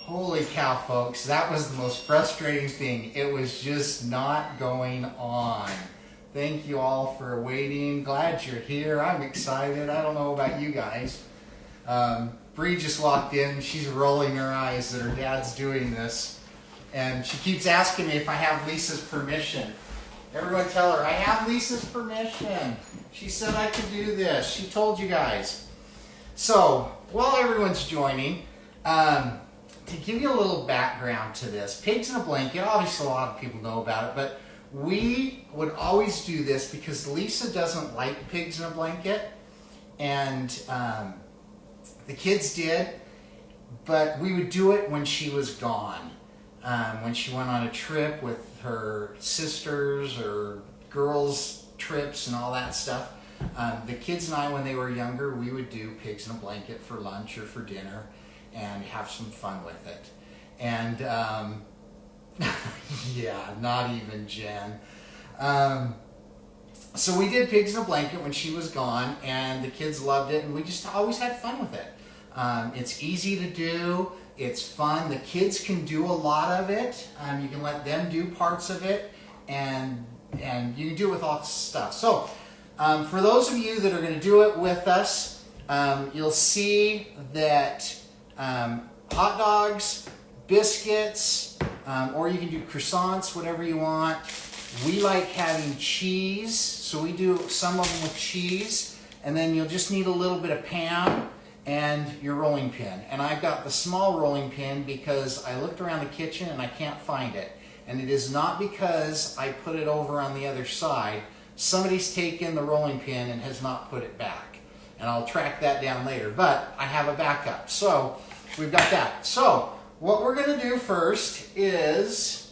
Holy cow, folks, that was the most frustrating thing. It was just not going on. Thank you all for waiting. Glad you're here. I'm excited. I don't know about you guys. Bree just walked in. She's rolling her eyes that her dad's doing this. And she keeps asking me if I have Lisa's permission. Everyone tell her, I have Lisa's permission. She said I could do this. She told you guys. So, while everyone's joining, to give you a little background to this, Pigs in a Blanket, obviously a lot of people know about it, but we would always do this because Lisa doesn't like Pigs in a Blanket, and the kids did, but we would do it when she was gone. When she went on a trip with her sisters or girls' trips and all that stuff. The kids and I, when they were younger, we would do Pigs in a Blanket for lunch or for dinner and have some fun with it. And yeah, not even Jen. So we did Pigs in a Blanket when she was gone, and the kids loved it, and we just always had fun with it. It's easy to do. It's fun. The kids can do a lot of it. You can let them do parts of it, and you can do it with all stuff. So for those of you that are going to do it with us, you'll see that hot dogs, biscuits, or you can do croissants, whatever you want. We like having cheese, so we do some of them with cheese, and then you'll just need a little bit of Pam and your rolling pin. And I've got the small rolling pin because I looked around the kitchen and I can't find it. And it is not because I put it over on the other side. Somebody's taken the rolling pin and has not put it back. And I'll track that down later, but I have a backup. So we've got that. So what we're gonna do first is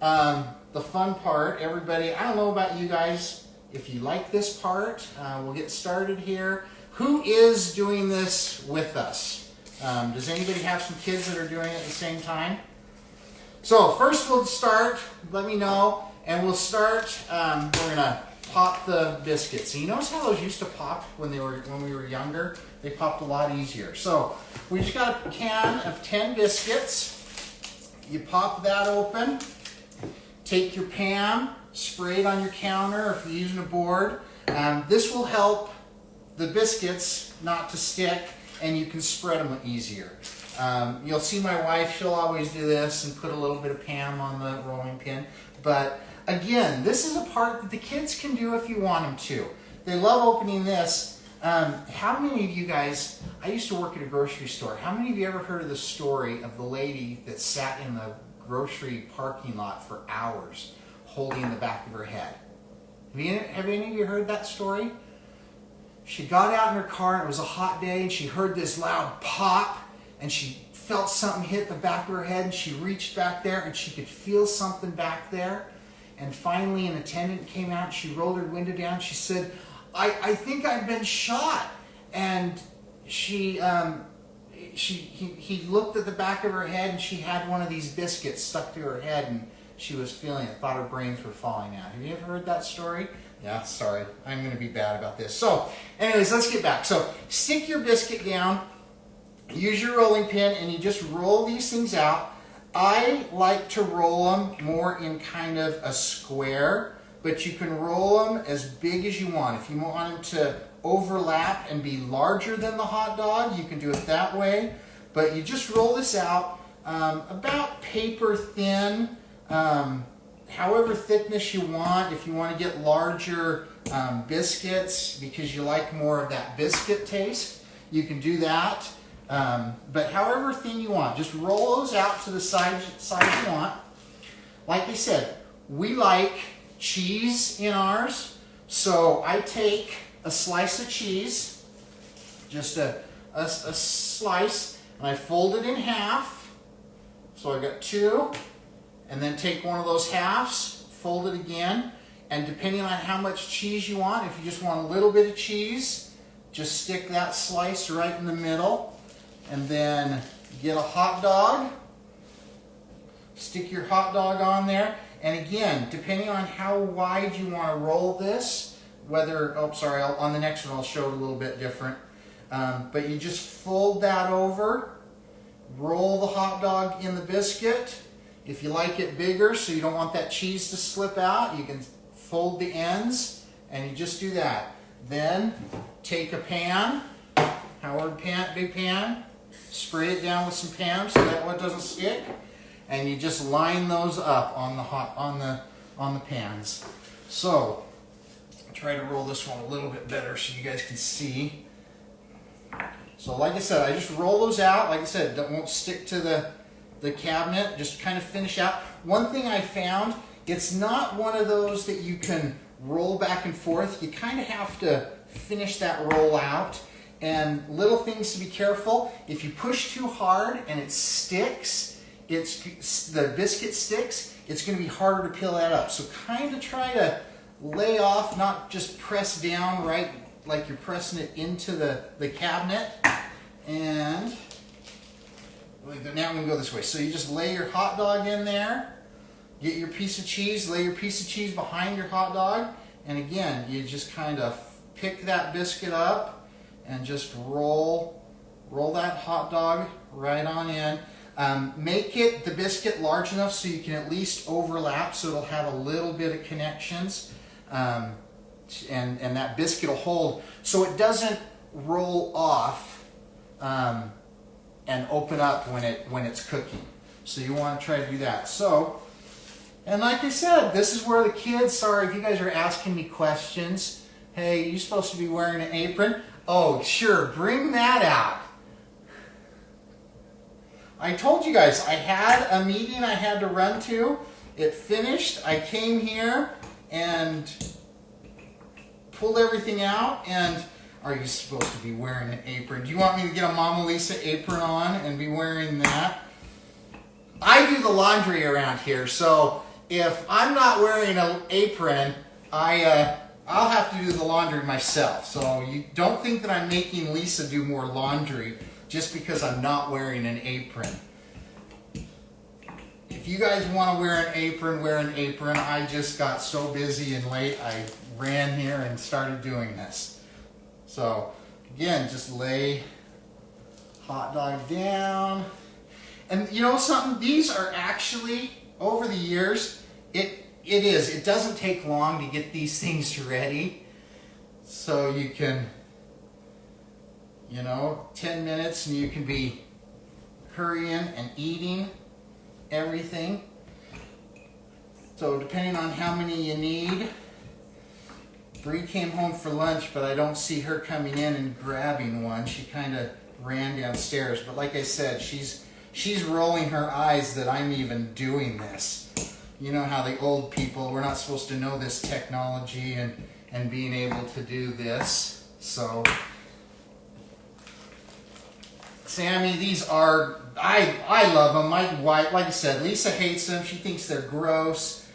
the fun part. Everybody, I don't know about you guys, if you like this part, we'll get started here. Who is doing this with us? Does anybody have some kids that are doing it at the same time? So first we'll start, let me know, and we'll start, we're gonna pop the biscuits. So you notice how those used to pop when we were younger? They popped a lot easier. So we just got a can of 10 biscuits. You pop that open, take your Pam, spray it on your counter, or if you're using a board. This will help the biscuits not to stick, and you can spread them easier. You'll see my wife, she'll always do this and put a little bit of Pam on the rolling pin. But again, this is a part that the kids can do if you want them to. They love opening this. How many of you guys, I used to work at a grocery store, how many of you ever heard of the story of the lady that sat in the grocery parking lot for hours holding the back of her head? Have any of you heard that story? She got out in her car and it was a hot day and she heard this loud pop and she felt something hit the back of her head and she reached back there and she could feel something back there. And finally an attendant came out and she rolled her window down. She said, I think I've been shot. And he looked at the back of her head and she had one of these biscuits stuck to her head and she was feeling it, thought her brains were falling out. Have you ever heard that story? Yeah, sorry, I'm going to be bad about this. So, anyways, let's get back. So, stick your biscuit down, use your rolling pin, and you just roll these things out. I like to roll them more in kind of a square, but you can roll them as big as you want. If you want them to overlap and be larger than the hot dog, you can do it that way. But you just roll this out about paper thin, however thickness you want. If you want to get larger biscuits because you like more of that biscuit taste, you can do that. But however thin you want, just roll those out to the size you want. Like I said, we like cheese in ours, so I take a slice of cheese, just a slice, and I fold it in half. So I got two. And then take one of those halves, fold it again, and depending on how much cheese you want, if you just want a little bit of cheese, just stick that slice right in the middle, and then get a hot dog, stick your hot dog on there, and again, depending on how wide you want to roll this, on the next one I'll show it a little bit different, but you just fold that over, roll the hot dog in the biscuit. If you like it bigger, so you don't want that cheese to slip out, you can fold the ends, and you just do that. Then take a pan, Howard pan, big pan, spray it down with some Pam so that one doesn't stick, and you just line those up on the pans. So try to roll this one a little bit better so you guys can see. So like I said, I just roll those out. Like I said, that won't stick to the cabinet. Just kind of finish out. One thing I found, it's not one of those that you can roll back and forth. You kind of have to finish that roll out. And little things to be careful. If you push too hard and it sticks, the biscuit sticks, it's going to be harder to peel that up. So kind of try to lay off, not just press down right like you're pressing it into the cabinet. And now I'm going to go this way. So you just lay your hot dog in there, get your piece of cheese, lay your piece of cheese behind your hot dog, and again, you just kind of pick that biscuit up and just roll that hot dog right on in. Make the biscuit large enough so you can at least overlap, so it'll have a little bit of connections, and that biscuit will hold so it doesn't roll off and open up when it's cooking. So you want to try to do that. So, and like I said, this is where the kids, sorry if you guys are asking me questions. Hey, you supposed to be wearing an apron? Oh, sure, bring that out. I told you guys, I had a meeting I had to run to. It finished. I came here and pulled everything out. And are you supposed to be wearing an apron? Do you want me to get a Mama Lisa apron on and be wearing that? I do the laundry around here, so if I'm not wearing an apron, I'll have to do the laundry myself. So you don't think that I'm making Lisa do more laundry just because I'm not wearing an apron. If you guys want to wear an apron, wear an apron. I just got so busy and late, I ran here and started doing this. So again, just lay hot dog down. And you know something? These are actually, over the years, it doesn't take long to get these things ready. So you can, 10 minutes and you can be hurrying and eating everything. So depending on how many you need. Bree came home for lunch, but I don't see her coming in and grabbing one. She kind of ran downstairs. But like I said, she's rolling her eyes that I'm even doing this. You know how the old people, we're not supposed to know this technology and being able to do this. So, Sammy, these are, I love them. My wife, like I said, Lisa hates them. She thinks they're gross.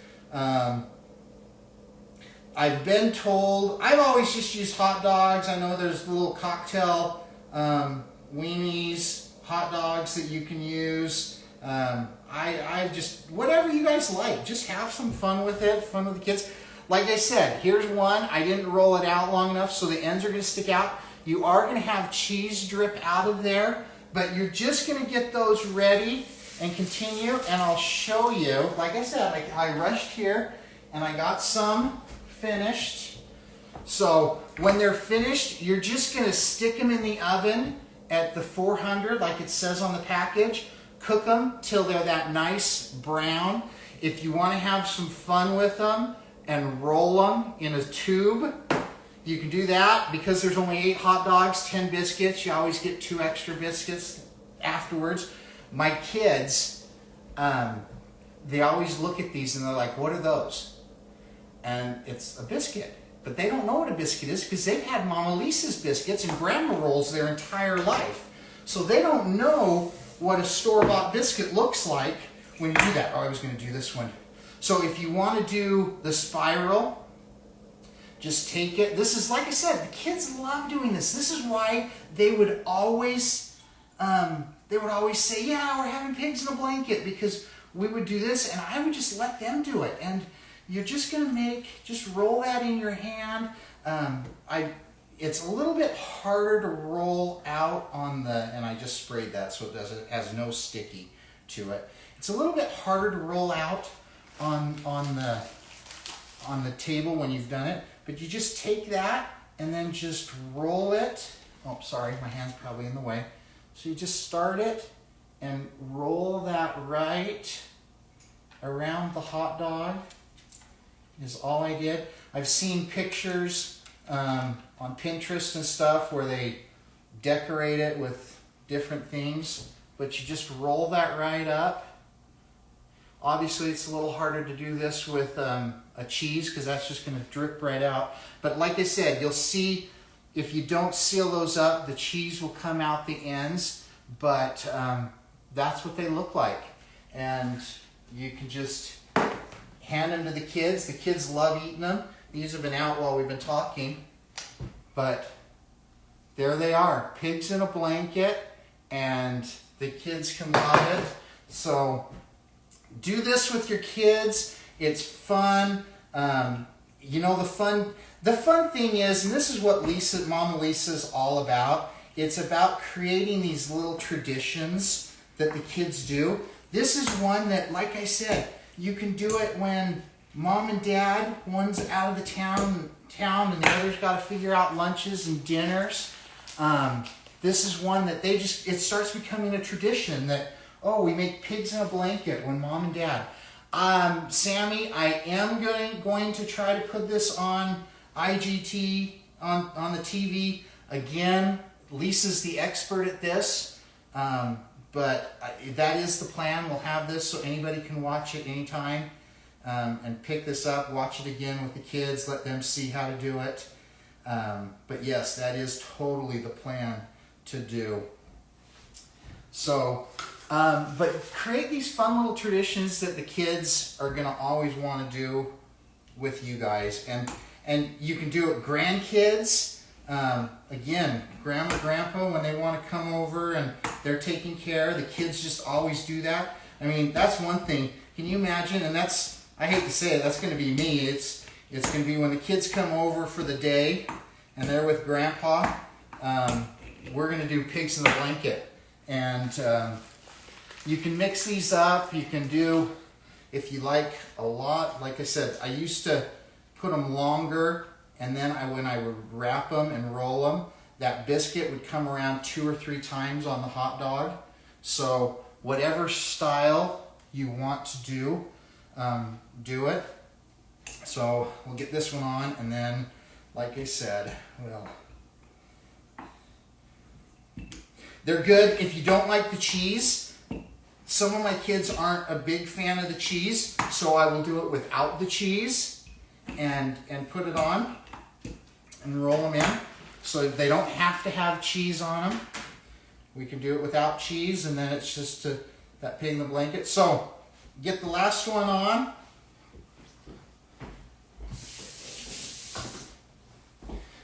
I've been told, I've always just used hot dogs. I know there's little cocktail weenies, hot dogs that you can use. I just, whatever you guys like, just have some fun with it, fun with the kids. Like I said, here's one. I didn't roll it out long enough, so the ends are going to stick out. You are going to have cheese drip out of there, but you're just going to get those ready and continue, and I'll show you. Like I said, I rushed here, and I got some finished. So when they're finished, you're just going to stick them in the oven at the 400, like it says on the package. Cook them till they're that nice brown. If you want to have some fun with them and roll them in a tube, you can do that. Because there's only 8 hot dogs, 10 biscuits, you always get 2 extra biscuits afterwards. My kids, they always look at these and they're like, what are those? And it's a biscuit. But they don't know what a biscuit is because they've had Mama Lisa's biscuits and grandma rolls their entire life. So they don't know what a store-bought biscuit looks like when you do that. Oh, I was going to do this one. So if you want to do the spiral, just take it. This is, like I said, the kids love doing this. This is why they would always say, yeah, we're having pigs in a blanket, because we would do this and I would just let them do it. And you're just going to just roll that in your hand. it's a little bit harder to roll out on the, and I just sprayed that so it has no sticky to it. It's a little bit harder to roll out on the table when you've done it, but you just take that and then just roll it. Oh, sorry, my hand's probably in the way. So you just start it and roll that right around the hot dog is all I did. I've seen pictures on Pinterest and stuff where they decorate it with different things, but you just roll that right up. Obviously, it's a little harder to do this with a cheese because that's just going to drip right out. But like I said, you'll see if you don't seal those up, the cheese will come out the ends, but that's what they look like. And you can just hand them to the kids. The kids love eating them. These have been out while we've been talking, but there they are, pigs in a blanket, and the kids can love it. So do this with your kids. It's fun. You know, the fun thing is, and this is what Mama Lisa's all about. It's about creating these little traditions that the kids do. This is one that, like I said, you can do it when Mom and Dad, one's out of the town and the other's got to figure out lunches and dinners. This is one that it starts becoming a tradition that, oh, we make pigs in a blanket when Mom and Dad. Sammy, I am going to try to put this on IGT, on the TV. Again, Lisa's the expert at this, but that is the plan. We'll have this so anybody can watch it anytime and pick this up, watch it again with the kids, let them see how to do it. But yes, that is totally the plan to do. So, but create these fun little traditions that the kids are going to always want to do with you guys. And you can do it grandkids. Again, grandma, grandpa, when they want to come over and they're taking care, the kids just always do that. I mean, that's one thing. Can you imagine? And that's, I hate to say it, that's going to be me. It's going to be when the kids come over for the day and they're with grandpa, we're going to do pigs in the blanket. And you can mix these up. You can do, if you like, a lot. Like I said, I used to put them longer, and then when I would wrap them and roll them, that biscuit would come around 2 or 3 times on the hot dog. So whatever style you want to do, do it. So we'll get this one on, and then, like I said, they're good if you don't like the cheese. Some of my kids aren't a big fan of the cheese, so I will do it without the cheese and put it on and roll them in. So they don't have to have cheese on them. We can do it without cheese, and then it's just that pig in the blanket. So get the last one on.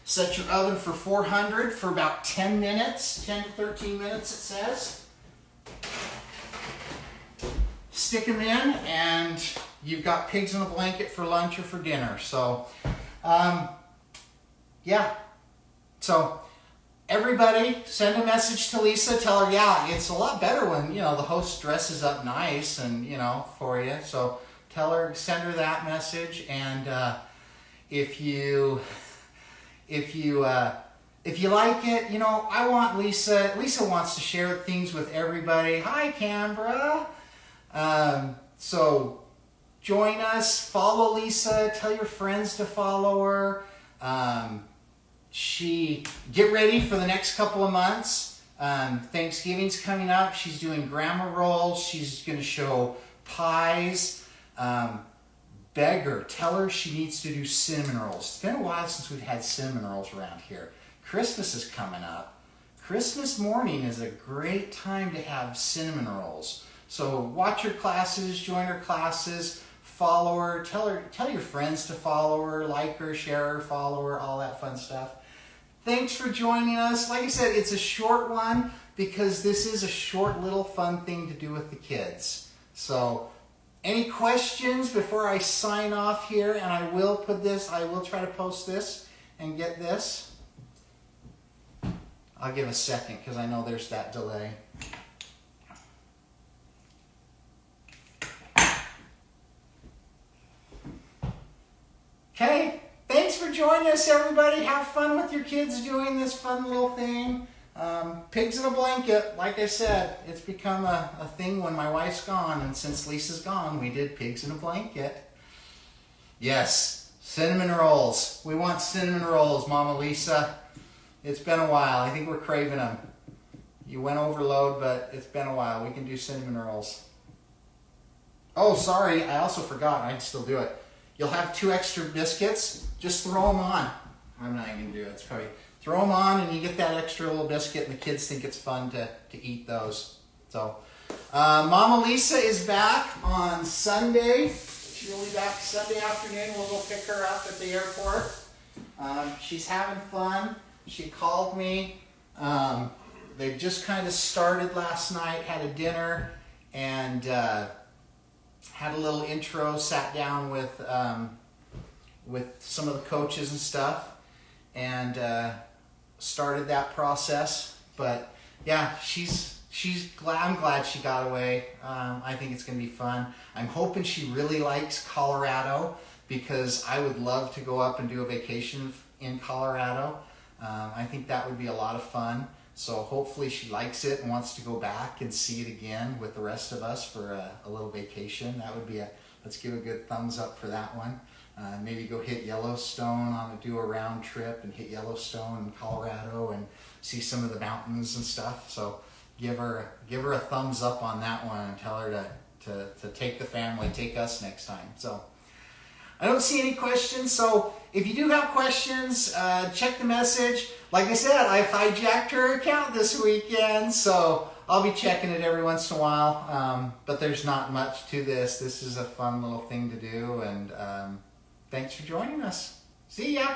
Set your oven for 400 for about 10 minutes, 10 to 13 minutes it says. Stick them in, and you've got pigs in a blanket for lunch or for dinner. So, yeah. So, everybody send a message to Lisa. Tell her, yeah, it's a lot better when, the host dresses up nice and, for you. So, tell her, send her that message. And if you like it, I want Lisa wants to share things with everybody. Hi, Canberra. So join us, follow Lisa, tell your friends to follow her. Get ready for the next couple of months. Thanksgiving's coming up. She's doing grandma rolls. She's going to show pies. Beg her, tell her she needs to do cinnamon rolls. It's been a while since we've had cinnamon rolls around here. Christmas is coming up. Christmas morning is a great time to have cinnamon rolls. So watch her classes, join her classes, follow her, tell your friends to follow her, like her, share her, follow her, all that fun stuff. Thanks for joining us. Like I said, it's a short one because this is a short little fun thing to do with the kids. So any questions before I sign off here? And I will try to post this and get this. I'll give a second because I know there's that delay. Okay, thanks for joining us, everybody. Have fun with your kids doing this fun little thing. Pigs in a blanket, like I said, it's become a thing when my wife's gone, and since Lisa's gone, we did pigs in a blanket. Yes, cinnamon rolls. We want cinnamon rolls, Mama Lisa. It's been a while. I think we're craving them. You went overload, but it's been a while. We can do cinnamon rolls. Oh, sorry, I also forgot. I'd still do it. You'll have 2 extra biscuits. Just throw them on. I'm not even going to do it. It's probably throw them on, and you get that extra little biscuit, and the kids think it's fun to eat those. So, Mama Lisa is back on Sunday. She'll be back Sunday afternoon. We'll go pick her up at the airport. She's having fun. She called me. They've just kind of started last night, had a dinner, and had a little intro, sat down with some of the coaches and stuff, and started that process. But yeah, she's glad. I'm glad she got away. I think it's going to be fun. I'm hoping she really likes Colorado, because I would love to go up and do a vacation in Colorado. I think that would be a lot of fun. So hopefully she likes it and wants to go back and see it again with the rest of us for a little vacation. That would be let's give a good thumbs up for that one. Maybe go hit Yellowstone, do a round trip and hit Yellowstone in Colorado and see some of the mountains and stuff. So give her a thumbs up on that one and tell her to take the family, take us next time. So I don't see any questions, so if you do have questions, check the message. Like I said, I've hijacked her account this weekend, so I'll be checking it every once in a while. But there's not much to this. This is a fun little thing to do, and thanks for joining us. See ya!